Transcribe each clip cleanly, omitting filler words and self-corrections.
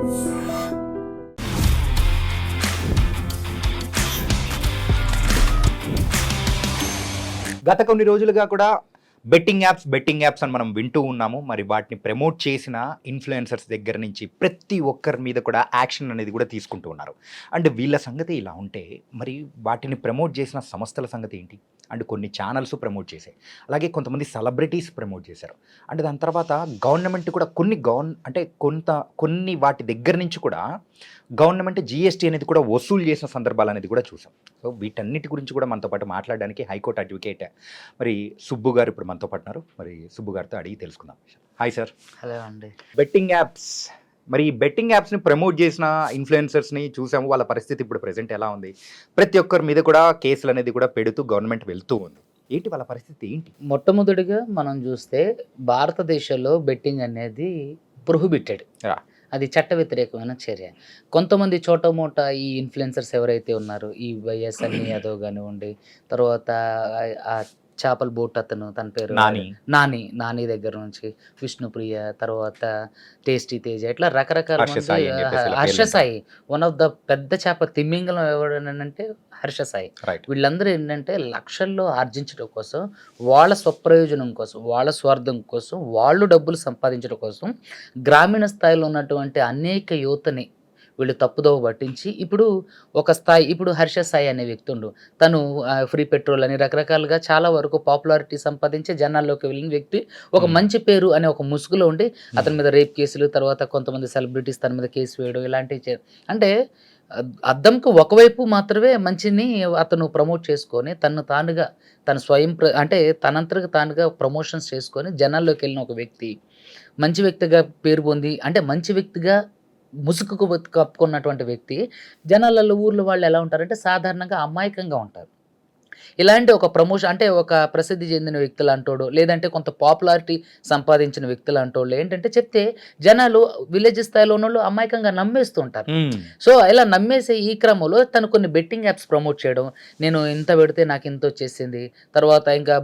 గత కొన్ని రోజులుగా కూడా బెట్టింగ్ యాప్స్ అని మనం వింటూ ఉన్నాము. మరి వాటిని ప్రమోట్ చేసిన ఇన్ఫ్లుయెన్సర్స్ దగ్గర నుంచి ప్రతి ఒక్కరి మీద కూడా యాక్షన్ అనేది కూడా తీసుకుంటూ ఉన్నారు. అండ్ వీళ్ళ సంగతి ఇలా ఉంటే మరి వాటిని ప్రమోట్ చేసిన సంస్థల సంగతి ఏంటి? అండ్ కొన్ని ఛానల్స్ ప్రమోట్ చేశాయి, అలాగే కొంతమంది సెలబ్రిటీస్ ప్రమోట్ చేశారు. అండ్ దాని తర్వాత గవర్నమెంట్ కూడా కొన్ని వాటి దగ్గర నుంచి కూడా గవర్నమెంట్ జీఎస్టీ అనేది కూడా వసూలు చేసిన సందర్భాలు అనేది కూడా చూసాం. సో వీటన్నిటి గురించి కూడా మనతో పాటు మాట్లాడడానికి హైకోర్టు అడ్వకేట్ మరి సుబ్బు గారు ఇప్పుడు మనతో పాటు ఉన్నారు. మరి సుబ్బు గారితో అడిగి తెలుసుకుందాం. Hi sir. హలో అండి. బెట్టింగ్ యాప్స్, మరి ఈ బెట్టింగ్ యాప్స్ని ప్రమోట్ చేసిన ఇన్ఫ్లుయెన్సర్స్ని చూసాము. వాళ్ళ పరిస్థితి ఇప్పుడు ప్రెసెంట్ ఎలా ఉంది? ప్రతి ఒక్కరి మీద కూడా కేసులు అనేది కూడా పెడుతూ గవర్నమెంట్ వెళ్తూ ఉంది. ఏంటి వాళ్ళ పరిస్థితి ఏంటి? మొట్టమొదటిగా మనం చూస్తే భారతదేశంలో బెట్టింగ్ అనేది ప్రొహిబిటెడ్. అది చట్ట వ్యతిరేకమైన చర్య. కొంతమంది చోటమోట ఈ ఇన్ఫ్లుయెన్సర్స్ ఎవరైతే ఉన్నారో, ఈ వైఎస్ అన్ని యాదవ్ కానివ్వండి, తర్వాత ఆ చేపల బోట్ అతను, తన పేరు నాని దగ్గర నుంచి విష్ణుప్రియ, తర్వాత టేస్టీ తేజ, ఇట్లా రకరకాల Harsha Sai, one of the పెద్ద చేప తిమ్మింగలం ఎవడనంటే హర్ష సాయి. వీళ్ళందరూ ఏంటంటే లక్షల్లో ఆర్జించడం కోసం, వాళ్ళ స్వప్రయోజనం కోసం, వాళ్ళ స్వార్థం కోసం, వాళ్ళు డబ్బులు సంపాదించడం కోసం గ్రామీణ స్థాయిలో ఉన్నటువంటి అనేక యువతని వీళ్ళు తప్పుదోవ పట్టించి ఇప్పుడు ఒక స్థాయి, ఇప్పుడు హర్ష సాయి అనే వ్యక్తి ఉండు, తను ఫ్రీ పెట్రోల్ అని రకరకాలుగా చాలా వరకు పాపులారిటీ సంపాదించి జనాల్లోకి వెళ్ళిన వ్యక్తి, ఒక మంచి పేరు అనే ఒక ముసుగులో ఉండి అతని మీద రేప్ కేసులు, తర్వాత కొంతమంది సెలబ్రిటీస్ తన మీద కేసు వేయడం, ఇలాంటివి అంటే అద్దంకు ఒకవైపు మాత్రమే మంచిని అతను ప్రమోట్ చేసుకొని తన స్వయం అంటే తనంతగా తానుగా ప్రమోషన్స్ చేసుకొని జనాల్లోకి వెళ్ళిన ఒక వ్యక్తి, మంచి వ్యక్తిగా పేరు పొంది, అంటే మంచి వ్యక్తిగా ముసుగుకు కప్పుకున్నటువంటి వ్యక్తి, జనాలలో ఊర్లో వాళ్ళు ఎలా ఉంటారంటే సాధారణంగా అమాయకంగా ఉంటారు. ఇలాంటి ఒక ప్రమోషన్ అంటే ఒక ప్రసిద్ధి చెందిన వ్యక్తులు అంటోడు, లేదంటే కొంత పాపులారిటీ సంపాదించిన వ్యక్తులు అంటోళ్ళు ఏంటంటే చెప్తే జనాలు విలేజ్ స్థాయిలో ఉన్న వాళ్ళు అమాయకంగా నమ్మేస్తూ ఉంటారు. సో ఇలా నమ్మేసే ఈ క్రమంలో తను కొన్ని బెట్టింగ్ యాప్స్ ప్రమోట్ చేయడం, నేను ఇంత పెడితే నాకు ఇంత వచ్చేసింది, తర్వాత ఇంకా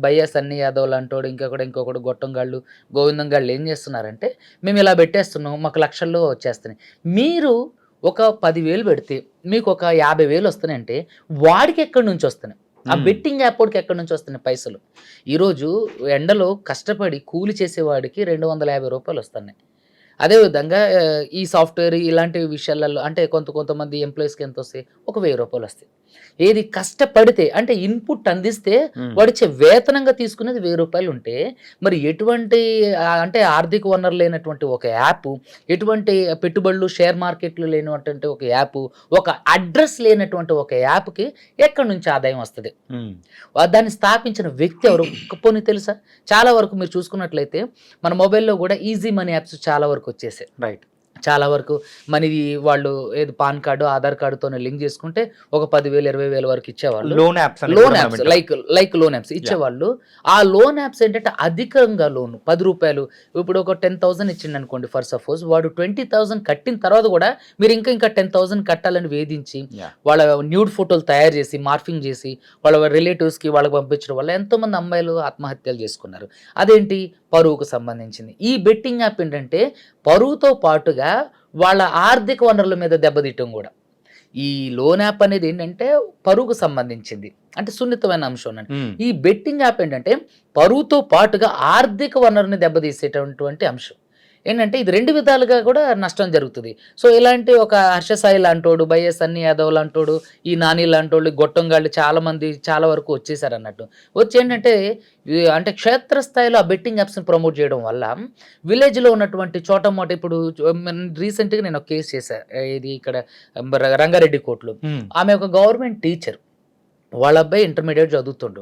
బయ్యాస్ అన్ని యాదవ్లు అంటోడు, ఇంకొకడు గొట్టంగాళ్ళు, గోవిందంగాళ్ళు ఏం చేస్తున్నారంటే మేము ఇలా పెట్టేస్తున్నాం, మాకు లక్షల్లో వచ్చేస్తున్నాయి, మీరు ఒక 10,000 పెడితే మీకు ఒక 50,000 వస్తున్నాయంటే వాడికి ఎక్కడి నుంచి వస్తున్నాయి? ఆ బెట్టింగ్ యాప్ వాడికి ఎక్కడి నుంచి వస్తున్నాయి పైసలు? ఈరోజు ఎండలో కష్టపడి కూలి చేసేవాడికి 250 రూపాయలు వస్తున్నాయి. అదేవిధంగా ఈ సాఫ్ట్వేర్ ఇలాంటి విషయాలలో అంటే కొంతమంది ఎంప్లాయీస్కి ఎంత వస్తాయి? ఒక 1,000 రూపాయలు వస్తాయి. ఏది కష్టపడితే అంటే ఇన్పుట్ అందిస్తే వాడిచ్చే వేతనంగా తీసుకునేది 1,000 రూపాయలు ఉంటే, మరి ఎటువంటి అంటే ఆర్థిక వనరు లేనటువంటి ఒక యాప్, ఎటువంటి పెట్టుబడులు షేర్ మార్కెట్లు లేనటువంటి ఒక యాప్, ఒక అడ్రస్ లేనటువంటి ఒక యాప్కి ఎక్కడి నుంచి ఆదాయం వస్తుంది? దాన్ని స్థాపించిన వ్యక్తి ఎవరు పోనీ తెలుసా? చాలా వరకు మీరు చూసుకున్నట్లయితే మన మొబైల్లో కూడా ఈజీ మనీ యాప్స్ చాలా వరకు వచ్చేసాయి. రైట్. చాలా వరకు మనది వాళ్ళు ఏది పాన్ కార్డు, ఆధార్ కార్డుతో లింక్ చేసుకుంటే ఒక 10,000 20,000 వరకు ఇచ్చేవాళ్ళు. Loan apps like loan apps ఇచ్చేవాళ్ళు. ఆ లోన్ యాప్స్ ఏంటంటే అధికంగా లోన్ 10 రూపాయలు, ఇప్పుడు ఒక 10,000 ఇచ్చింది అనుకోండి ఫర్ సపోజ్, వాడు 20,000 కట్టిన తర్వాత కూడా మీరు ఇంకా 10,000 కట్టాలని వేధించి వాళ్ళ న్యూడ్ ఫోటోలు తయారు చేసి మార్ఫింగ్ చేసి వాళ్ళ రిలేటివ్స్కి వాళ్ళకి పంపించడం వల్ల ఎంతోమంది అమ్మాయిలు ఆత్మహత్యలు చేసుకున్నారు. అదేంటి? పరువుకు సంబంధించింది. ఈ బెట్టింగ్ యాప్ ఏంటంటే పరువుతో పాటుగా వాళ్ళ ఆర్థిక వనరుల మీద దెబ్బతీయటం కూడా. ఈ లోన్ యాప్ అనేది ఏంటంటే పరువుకు సంబంధించింది, అంటే సున్నితమైన అంశం అండి. ఈ బెట్టింగ్ యాప్ ఏంటంటే పరువుతో పాటుగా ఆర్థిక వనరుని దెబ్బతీసేటటువంటి అంశం. ఏంటంటే ఇది 2 విధాలుగా కూడా నష్టం జరుగుతుంది. సో ఇలాంటి ఒక హర్ష సాయి లాంటోడు, బైఎస్ అన్ని యాదవ్ లాంటోడు, ఈ నాని లాంటోళ్ళు, గొట్టంగాళ్ళు చాలా వరకు వచ్చేసారు అన్నట్టు. వచ్చి ఏంటంటే అంటే క్షేత్రస్థాయిలో ఆ బెట్టింగ్ యాప్స్ని ప్రమోట్ చేయడం వల్ల విలేజ్లో ఉన్నటువంటి చోటమోట, ఇప్పుడు రీసెంట్గా నేను ఒక కేసు చేశాను, ఇది ఇక్కడ రంగారెడ్డి కోర్టులో. ఆమె ఒక గవర్నమెంట్ టీచర్, వాళ్ళ అబ్బాయి ఇంటర్మీడియట్ చదువుతుండు.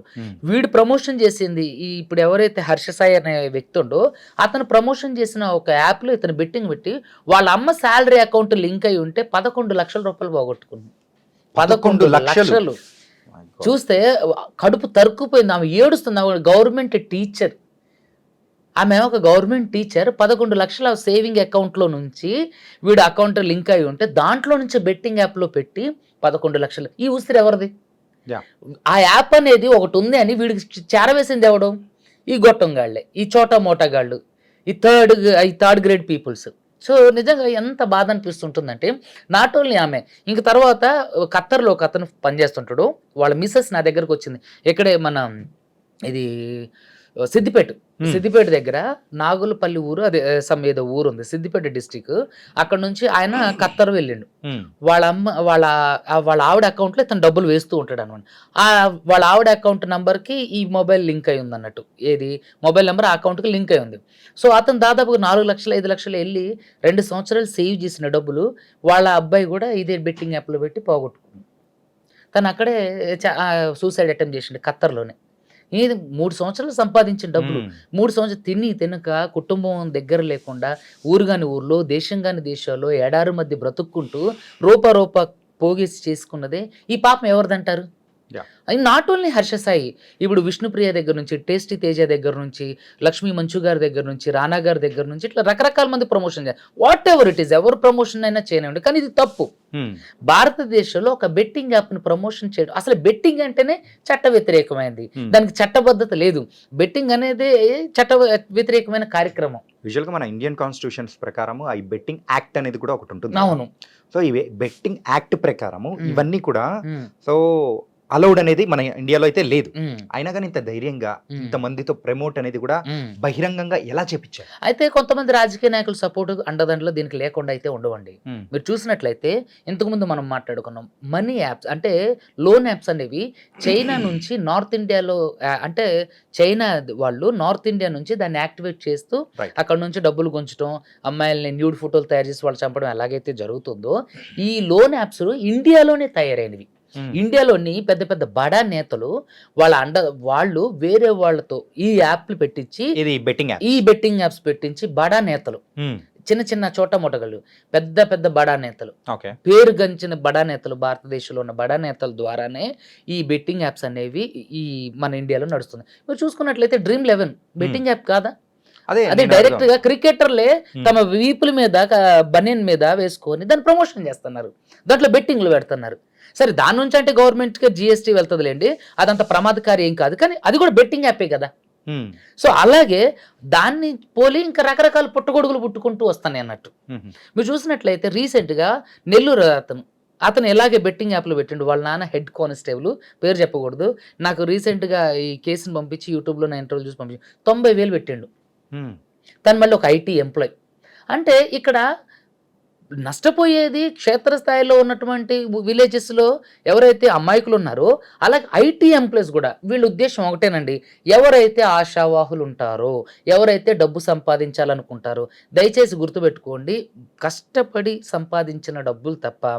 వీడు ప్రమోషన్ చేసింది ఇప్పుడు ఎవరైతే హర్ష సాయి అనే వ్యక్తి ఉండో అతను ప్రమోషన్ చేసిన ఒక యాప్లో ఇతను బెట్టింగ్ పెట్టి వాళ్ళ అమ్మ శాలరీ అకౌంట్ లింక్ అయి ఉంటే 11 లక్షల రూపాయలు పోగొట్టుకుంది. 11 లక్షలు చూస్తే కడుపు తరుక్కుపోయింది. ఆమె ఏడుస్తుంది. ఆమె గవర్నమెంట్ టీచర్, ఆమె ఒక గవర్నమెంట్ టీచర్. 11 లక్షల సేవింగ్ అకౌంట్లో నుంచి వీడు అకౌంట్ లింక్ అయి ఉంటే దాంట్లో నుంచి బెట్టింగ్ యాప్లో పెట్టి 11 లక్షలు. ఈ ఉసిరి ఎవరిది? ఆ యాప్ అనేది ఒకటి ఉంది అని వీడికి చేరవేసింది ఎవడం? ఈ గొట్టంగాళ్ళే, ఈ చోటా మోటాగాళ్ళు, ఈ థర్డ్ గ్రేడ్ పీపుల్స్. సో నిజంగా ఎంత బాధ అనిపిస్తుంటుందంటే నాట్ ఓన్లీ ఆమె, ఇంక తర్వాత ఖత్తర్లో ఒక అతను పనిచేస్తుంటాడు, వాళ్ళ మిస్సెస్ నా దగ్గరకు వచ్చింది. ఇక్కడే మన ఇది సిద్దిపేట Hmm. సిద్దిపేట దగ్గర నాగులపల్లి ఊరు, అదే సమ్ ఏదో ఊరు ఉంది, సిద్దిపేట డిస్టిక్. అక్కడ నుంచి ఆయన ఖత్తర్ వెళ్ళిండు. Hmm. వాళ్ళ ఆవిడ అకౌంట్లో ఇతను డబ్బులు వేస్తూ ఉంటాడు అనమాట. వాళ్ళ ఆవిడ అకౌంట్ నంబర్కి ఈ మొబైల్ లింక్ అయి ఉంది అన్నట్టు, ఏది మొబైల్ నెంబర్ ఆ అకౌంట్కి లింక్ అయి ఉంది. సో అతను దాదాపుగా 4 లక్షలు 5 లక్షలు వెళ్ళి 2 సంవత్సరాలు సేవ్ చేసిన డబ్బులు వాళ్ళ అబ్బాయి కూడా ఇదే బెట్టింగ్ యాప్లో పెట్టి పోగొట్టుకుంది. తను అక్కడే సూసైడ్ అటెంప్ట్ చేసిండు ఖత్తర్లోనే. ఇది 3 సంవత్సరాలు సంపాదించిన డబ్బులు, 3 సంవత్సరాలు తిని తినక కుటుంబం దగ్గర లేకుండా ఊరు కాని ఊర్లో, దేశం కాని దేశాల్లో ఎడారి మధ్య బ్రతుక్కుంటూ రూపా పోగేసి చేసుకున్నదే ఈ పాపం ఎవరిదంటారు? అది నాట్ ఓన్లీ హర్ష సాయి, ఇప్పుడు విష్ణుప్రియ దగ్గర నుంచి, టేస్టీ తేజ దగ్గర నుంచి, లక్ష్మీ మంచు గారి దగ్గర నుంచి, రానా గారి దగ్గర నుంచి, ఇట్లా రకరకాల మంది ప్రమోషన్ చేయాలి. వాట్ ఎవర్ ఇట్ ఈస్, ఎవరు ప్రమోషన్ అయినా చేయనివ్వండి, కానీ ఇది తప్పు. భారతదేశంలో ఒక బెట్టింగ్ యాప్ని ప్రమోషన్ చేయడం, అసలు బెట్టింగ్ అంటేనే చట్ట వ్యతిరేకమైనది, దానికి చట్టబద్ధత లేదు. బెట్టింగ్ అనేది చట్ట వ్యతిరేకమైన కార్యక్రమం. యూజువల్గా మన ఇండియన్ కాన్స్టిట్యూషన్స్ ప్రకారం ఈ బెట్టింగ్ యాక్ట్ అనేది కూడా ఒకటి ఉంటుంది. అవును. సో ఈ బెట్టింగ్ యాక్ట్ ప్రకారము ఇవన్నీ కూడా సో అలౌడ్ అనేది మన ఇండియాలో అయితే లేదు. అయినా కానీ ఇంత ధైర్యంగా ఇంత మందితో ప్రమోట్ అనేది కూడా బహిరంగంగా ఎలా చేపించారు? అయితే కొంతమంది రాజకీయ నాయకుల సపోర్ట్ అండదండలో దీనికి లేకుండా అయితే ఉండవండి. మీరు చూసినట్లయితే ఇంతకుముందు మనం మాట్లాడుకున్నాం, మనీ యాప్స్ అంటే లోన్ యాప్స్ అనేవి చైనా నుంచి నార్త్ ఇండియాలో, అంటే చైనా వాళ్ళు నార్త్ ఇండియా నుంచి దాన్ని యాక్టివేట్ చేస్తూ అక్కడ నుంచి డబ్బులు గుంచడం, అమ్మాయిల్ని న్యూడ్ ఫోటోలు తయారు చేసి వాళ్ళు చంపడం ఎలాగైతే జరుగుతుందో, ఈ లోన్ యాప్స్ ఇండియాలోనే తయారైనవి. ఇండియాలోని పెద్ద పెద్ద బడా నేతలు వాళ్ళు వేరే వాళ్ళతో ఈ యాప్లు పెట్టించి, ఈ బెట్టింగ్ యాప్స్ పెట్టించి బడా నేతలు, చిన్న చిన్న చోట మొటగలు, పెద్ద పెద్ద బడా నేతలు, పేరు గంచిన బడా నేతలు, భారతదేశంలో ఉన్న బడా నేతల ద్వారానే ఈ బెట్టింగ్ యాప్స్ అనేవి ఈ మన ఇండియాలో నడుస్తుంది. మీరు చూసుకున్నట్లయితే Dream11 బెట్టింగ్ యాప్ కాదా? అదే డైరెక్ట్ గా క్రికెటర్లే తమ వీపుల మీద బనియన్ మీద వేసుకొని దాన్ని ప్రమోషన్ చేస్తున్నారు, దాంట్లో బెట్టింగ్లు పెడుతున్నారు. సరే దాని నుంచి అంటే గవర్నమెంట్కి GST వెళ్తుందిలేండి, అదంత ప్రమాదకారి ఏం కాదు, కానీ అది కూడా బెట్టింగ్ యాపే కదా. సో అలాగే దాన్ని పోలి ఇంకా రకరకాల పుట్టగొడుగులు పుట్టుకుంటూ వస్తాయి అన్నట్టు. మీరు చూసినట్లయితే రీసెంట్గా నెల్లూరు అతను ఎలాగే బెట్టింగ్ యాప్లో పెట్టిండు. వాళ్ళ నాన్న హెడ్ కానిస్టేబుల్, పేరు చెప్పకూడదు, నాకు రీసెంట్గా ఈ కేసును పంపించి యూట్యూబ్లో నా ఇంటర్వ్యూ చూసి పంపించి 90,000 పెట్టిండు. తను మళ్ళీ ఒక IT ఎంప్లాయ్. అంటే ఇక్కడ నష్టపోయేది క్షేత్రస్థాయిలో ఉన్నటువంటి విలేజెస్లో ఎవరైతే అమాయకులు ఉన్నారో, అలాగే IT ఎంప్లాయీస్ కూడా. వీళ్ళ ఉద్దేశం ఒకటేనండి, ఎవరైతే ఆశావాహులు ఉంటారో, ఎవరైతే డబ్బు సంపాదించాలనుకుంటారో, దయచేసి గుర్తుపెట్టుకోండి, కష్టపడి సంపాదించిన డబ్బులు తప్ప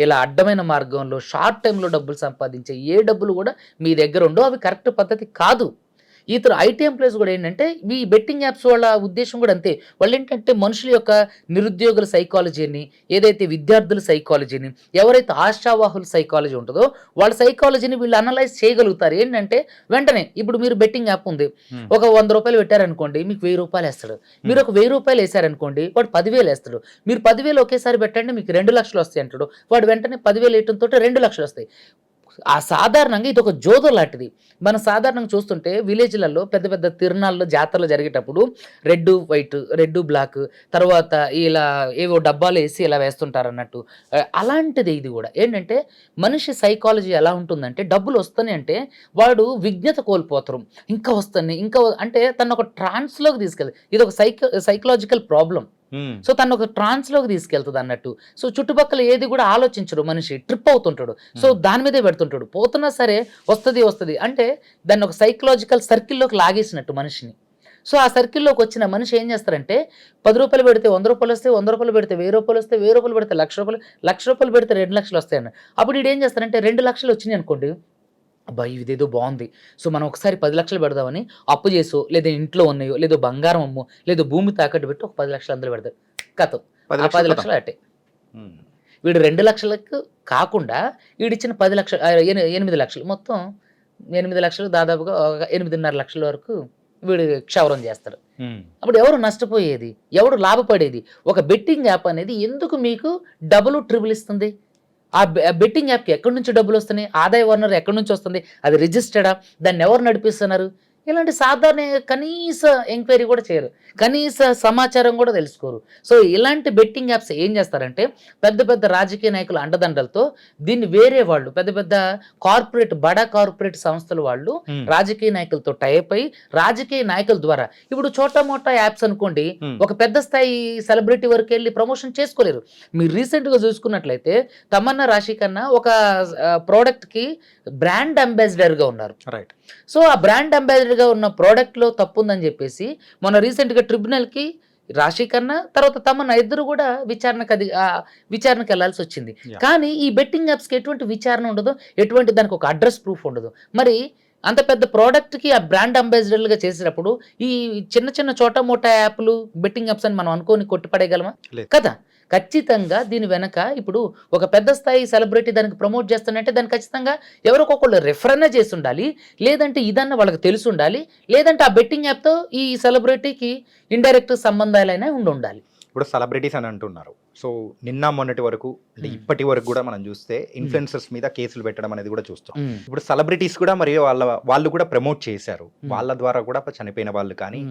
ఇలా అడ్డమైన మార్గంలో షార్ట్ టైంలో డబ్బులు సంపాదించే ఏ డబ్బులు కూడా మీ దగ్గర ఉండవు. అవి కరెక్ట్ పద్ధతి కాదు. ఇతర IT ఎంప్లాయీస్ కూడా ఏంటంటే ఈ బెట్టింగ్ యాప్స్ వాళ్ళ ఉద్దేశం కూడా అంతే. వాళ్ళు ఏంటంటే మనుషుల యొక్క నిరుద్యోగుల సైకాలజీని, ఏదైతే విద్యార్థుల సైకాలజీని, ఎవరైతే ఆశావాహుల సైకాలజీ ఉంటుందో వాళ్ళ సైకాలజీని వీళ్ళు అనలైజ్ చేయగలుగుతారు. ఏంటంటే వెంటనే ఇప్పుడు మీరు బెట్టింగ్ యాప్ ఉంది, ఒక 100 రూపాయలు పెట్టారనుకోండి, మీకు 1000 రూపాయలు వేస్తాడు. మీరు ఒక 1000 రూపాయలు వేసారనుకోండి, వాడు 10,000 వేస్తాడు. మీరు 10,000 ఒకేసారి పెట్టండి, మీకు 2 లక్షలు వస్తాయి అంటాడు. వాడు వెంటనే 10,000 వేయటంతో 2 లక్షలు వస్తాయి. సాధారణంగా ఇది ఒక జోదం లాంటిది. మనం సాధారణంగా చూస్తుంటే విలేజ్లలో పెద్ద పెద్ద తిరునాళ్ళు, జాతరలు జరిగేటప్పుడు రెడ్ వైట్, రెడ్ బ్లాక్, తర్వాత ఇలా ఏవో డబ్బాలు వేసి ఇలా వేస్తుంటారు అన్నట్టు. అలాంటిది ఇది కూడా. ఏంటంటే మనిషి సైకాలజీ ఎలా ఉంటుందంటే, డబ్బులు వస్తాయి అంటే వాడు విజ్ఞత కోల్పోతారు, ఇంకా వస్తాయి ఇంకా అంటే తను ఒక ట్రాన్స్లోకి తీసుకెళ్ళి, ఇది ఒక సైకలాజికల్ ప్రాబ్లం. సో తను ఒక ట్రాన్స్లోకి తీసుకెళ్తుంది అన్నట్టు. సో చుట్టుపక్కల ఏది కూడా ఆలోచించడు, మనిషి ట్రిప్ అవుతుంటాడు. సో దాని మీదే పెడుతుంటాడు, పోతున్నా సరే వస్తుంది అంటే దాన్ని ఒక సైకలాజికల్ సర్కిల్లోకి లాగేసినట్టు మనిషిని. సో ఆ సర్కిల్లోకి వచ్చిన మనిషి ఏం చేస్తారంటే, 10 రూపాయలు పెడితే 100 రూపాయలు వస్తాయి, 100 రూపాయలు పెడితే 1000 రూపాయలు వస్తాయి, 1000 రూపాయలు పెడితే 1,00,000 రూపాయలు, 1,00,000 రూపాయలు పెడితే 2 లక్షలు వస్తాయన్న. అప్పుడు వీడు ఏం చేస్తారంటే 2 లక్షలు వచ్చినాయి అనుకోండి, అబ్బాయి ఇదేదో బాగుంది, సో మనం ఒకసారి 10 లక్షలు పెడదామని అప్పు చేసో, లేదా ఇంట్లో ఉన్నాయో, లేదో బంగారం అమ్మో, లేదో భూమి తాకట్టు పెట్టి ఒక 10 లక్షలు అందులో పెడతారు. కథం 10 లక్షలు అట్టే. వీడు 2 లక్షలకు కాకుండా వీడిచ్చిన 10 లక్షలు 8 లక్షలు, మొత్తం 8 లక్షలు, దాదాపుగా 8.5 లక్షల వరకు వీడు క్షవరం చేస్తాడు. అప్పుడు ఎవరు నష్టపోయేది, ఎవడు లాభపడేది? ఒక బెట్టింగ్ యాప్ అనేది ఎందుకు మీకు డబుల్ ట్రిబుల్ ఇస్తుంది? ఆ బెట్టింగ్ యాప్కి ఎక్కడి నుంచి డబ్బులు వస్తున్నాయి? ఆదాయ వనరు ఎక్కడి నుంచి వస్తుంది? అది రిజిస్టర్డా? దాన్ని ఎవరు నడిపిస్తున్నారు? ఇలాంటి సాధారణ కనీస ఎంక్వైరీ కూడా చేయరు, కనీస సమాచారం కూడా తెలుసుకోరు. సో ఇలాంటి బెట్టింగ్ యాప్స్ ఏం చేస్తారంటే పెద్ద పెద్ద రాజకీయ నాయకుల అండదండలతో దీన్ని వేరే వాళ్ళు పెద్ద పెద్ద బడా కార్పొరేట్ సంస్థల వాళ్ళు రాజకీయ నాయకులతో టైప్ అయి రాజకీయ నాయకుల ద్వారా ఇప్పుడు చోటా మోటా యాప్స్ అనుకోండి, ఒక పెద్ద స్థాయి సెలబ్రిటీ వరకు వెళ్ళి ప్రమోషన్ చేసుకోలేరు. మీరు రీసెంట్గా చూసుకున్నట్లయితే తమన్నా రాశి కన్నా ఒక ప్రోడక్ట్కి బ్రాండ్ అంబాసిడర్గా ఉన్నారు. రైట్. సో ఆ బ్రాండ్ అంబాసిడర్గా ఉన్న ప్రోడక్ట్లో తప్పు ఉందని చెప్పేసి మొన్న రీసెంట్గా ట్రిబ్యునల్కి రాశి కన్నా తర్వాత తమన్నా ఇద్దరు కూడా విచారణకు వెళ్లాల్సి వచ్చింది. Yeah. కానీ ఈ బెట్టింగ్ యాప్స్కి ఎటువంటి విచారణ ఉండదు, ఎటువంటి దానికి ఒక అడ్రస్ ప్రూఫ్ ఉండదు. మరి అంత పెద్ద ప్రోడక్ట్కి ఆ బ్రాండ్ అంబాసిడర్లుగా చేసేటప్పుడు ఈ చిన్న చిన్న చోటా మోటా యాప్లు బెట్టింగ్ యాప్స్ అని మనం అనుకోని కొట్టిపడేయగలమా? లేదు. కదా. ఖచ్చితంగా దీని వెనక ఇప్పుడు ఒక పెద్ద స్థాయి సెలబ్రిటీ దానికి ప్రమోట్ చేస్తానంటే దానికి ఖచ్చితంగా ఎవరికొకళ్ళు రెఫర్ అన్నా చేసి ఉండాలి, లేదంటే ఇదన్నా వాళ్ళకి తెలిసి ఉండాలి, లేదంటే ఆ బెట్టింగ్ యాప్తో ఈ సెలబ్రిటీకి ఇండైరెక్ట్ సంబంధాలైనా ఉండాలి. ఇప్పుడు సెలబ్రిటీస్ అని అంటున్నారు. సో నిన్న మొన్నటి వరకు అంటే ఇప్పటి వరకు కూడా మనం చూస్తే ఇన్ఫ్లుయెన్సర్స్ మీద కేసులు పెట్టడం అనేది కూడా చూస్తాం. ఇప్పుడు సెలబ్రిటీస్ కూడా మరి వాళ్ళు కూడా ప్రమోట్ చేశారు. వాళ్ళ ద్వారా కూడా చనిపోయిన వాళ్ళు కానీ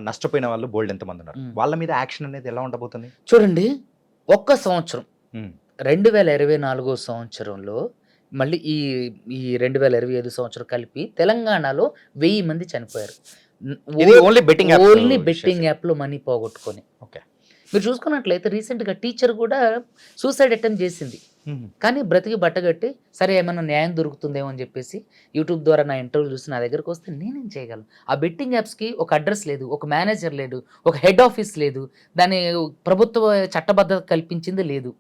నష్టపోయిన వాళ్ళు బోల్డ్ ఎంతమంది ఉన్నారు. వాళ్ళ మీద యాక్షన్ అనేది ఎలా ఉండబోతుంది? చూడండి, ఒక్క సంవత్సరం 2024 సంవత్సరంలో మళ్ళీ ఈ 2025 సంవత్సరం కలిపి తెలంగాణలో 1000 మంది చనిపోయారు. ఓన్లీ బెట్టింగ్ యాప్లో మనీ పోగొట్టుకొని. ఓకే. మీరు చూసుకున్నట్లయితే రీసెంట్గా టీచర్ కూడా సూసైడ్ అటెంప్ట్ చేసింది, కానీ బ్రతికి బట్టగట్టి సరే ఏమైనా న్యాయం దొరుకుతుందేమో అని చెప్పేసి యూట్యూబ్ ద్వారా నా ఇంటర్వ్యూ చూసి నా దగ్గరకు వస్తే నేనేం చేయగలను? ఆ బెట్టింగ్ యాప్స్కి ఒక అడ్రస్ లేదు, ఒక మేనేజర్ లేడు, ఒక హెడ్ ఆఫీస్ లేదు, దాని ప్రభుత్వ చట్టబద్ధత కల్పించింది లేదు.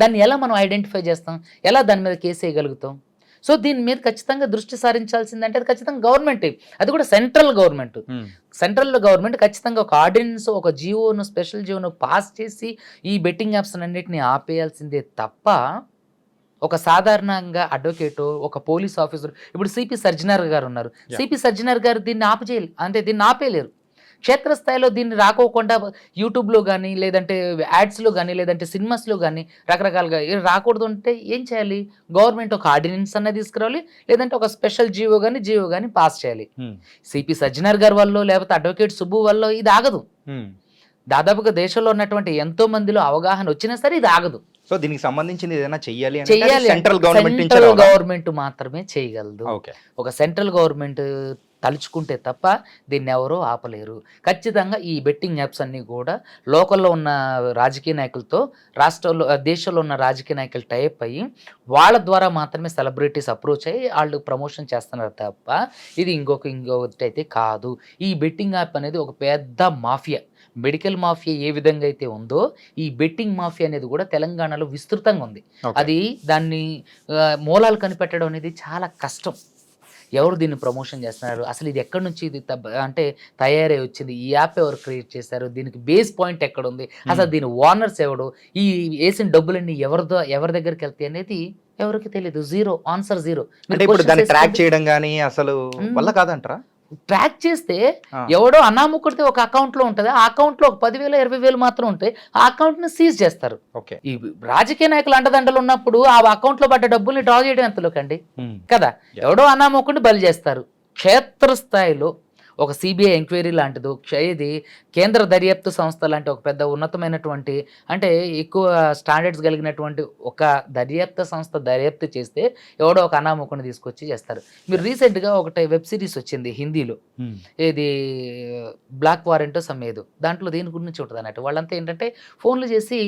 దాన్ని ఎలా మనం ఐడెంటిఫై చేస్తాం? ఎలా దాని మీద కేసు వేయగలుగుతాం? సో దీని మీద ఖచ్చితంగా దృష్టి సారించాల్సిందంటే అది ఖచ్చితంగా గవర్నమెంటే, అది కూడా సెంట్రల్ గవర్నమెంట్ ఖచ్చితంగా ఒక ఆర్డినెన్స్, ఒక జియోను, స్పెషల్ జియోను పాస్ చేసి ఈ బెట్టింగ్ యాప్స్ అన్నింటినీ ఆపేయాల్సిందే తప్ప ఒక సాధారణంగా అడ్వకేటో ఒక పోలీస్ ఆఫీసర్, ఇప్పుడు సిపి సర్జనర్ గారు ఉన్నారు, సిపి సర్జనర్ గారు దీన్ని ఆపచేయాలి అంటే దీన్ని ఆపేయలేరు. క్షేత్రస్థాయిలో దీన్ని రాకోకుండా యూట్యూబ్లో కానీ లేదంటే యాడ్స్లో కానీ లేదంటే సినిమాస్లో కానీ రకరకాలుగా రాకూడదు అంటే ఏం చేయాలి? గవర్నమెంట్ ఒక ఆర్డినెన్స్ అన్నది తీసుకురావాలి, లేదంటే ఒక స్పెషల్ జియో కానీ పాస్ చేయాలి. సిపి సజ్జనర్ గారి వల్ల లేకపోతే అడ్వకేట్ సుబ్బు వల్ల ఇది ఆగదు. దాదాపుగా దేశంలో ఉన్నటువంటి ఎంతో మందిలో అవగాహన వచ్చినా సరే ఇది ఆగదు. సో దీనికి సంబంధించింది ఏదైనా చెయ్యాలి సెంట్రల్ గవర్నమెంట్ మాత్రమే చేయగలదు. ఒక సెంట్రల్ గవర్నమెంట్ తలుచుకుంటే తప్ప దీన్ని ఎవరో ఆపలేరు. ఖచ్చితంగా ఈ బెట్టింగ్ యాప్స్ అన్నీ కూడా లోకల్లో ఉన్న రాజకీయ నాయకులతో దేశంలో ఉన్న రాజకీయ నాయకులు టైప్ అయ్యి వాళ్ళ ద్వారా మాత్రమే సెలబ్రిటీస్ అప్రోచ్ అయ్యి వాళ్ళు ప్రమోషన్ చేస్తున్నారు తప్ప ఇది ఇంకొకటి అయితే కాదు. ఈ బెట్టింగ్ యాప్ అనేది ఒక పెద్ద మాఫియా. మెడికల్ మాఫియా ఏ విధంగా అయితే ఉందో ఈ బెట్టింగ్ మాఫియా అనేది కూడా తెలంగాణలో విస్తృతంగా ఉంది. అది దాన్ని మూలాలు కనిపెట్టడం అనేది చాలా కష్టం. ఎవరు దీన్ని ప్రమోషన్ చేస్తున్నారు, అసలు ఇది ఎక్కడి నుంచి ఇది అంటే తయారై వచ్చింది, ఈ యాప్ ఎవరు క్రియేట్ చేశారు, దీనికి బేస్ పాయింట్ ఎక్కడ ఉంది, అసలు దీని ఓనర్స్ ఎవడు, ఈ వేసిన డబ్బులన్నీ ఎవరి దగ్గరికి వెళ్తాయి అనేది ఎవరికి తెలియదు. Answer zero. ట్రాక్ చేయడం కానీ అసలు వల్ల కాదంటారా? ట్రాక్ చేస్తే ఎవడో అనామకుడితే ఒక అకౌంట్ లో ఉంటుంది, ఆ అకౌంట్ లో ఒక 10,000 20,000 మాత్రం ఉంటాయి, ఆ అకౌంట్ ని సీజ్ చేస్తారు. ఈ రాజకీయ నాయకులు అండదండలు ఉన్నప్పుడు ఆ అకౌంట్ లో పడ్డ డబ్బుల్ని డ్రా చేయడం ఎంతలోకండి కదా. ఎవడో అనామకుడిని బలి చేస్తారు. క్షేత్రస్థాయిలో ఒక సిబిఐ ఎంక్వైరీ లాంటిది, ఇది కేంద్ర దర్యాప్తు సంస్థ లాంటి ఒక పెద్ద ఉన్నతమైనటువంటి అంటే ఎక్కువ స్టాండర్డ్స్ కలిగినటువంటి ఒక దర్యాప్తు సంస్థ దర్యాప్తు చేస్తే ఎవడో ఒక అనామకుని తీసుకొచ్చి చేస్తారు. మీరు రీసెంట్గా ఒకటి వెబ్ సిరీస్ వచ్చింది హిందీలో, ఇది బ్లాక్ వారెంట్ సమ్మేదు, దాంట్లో దేని గురించి ఉంటుంది అన్నట్టు. వాళ్ళంతా ఏంటంటే ఫోన్లు చేసి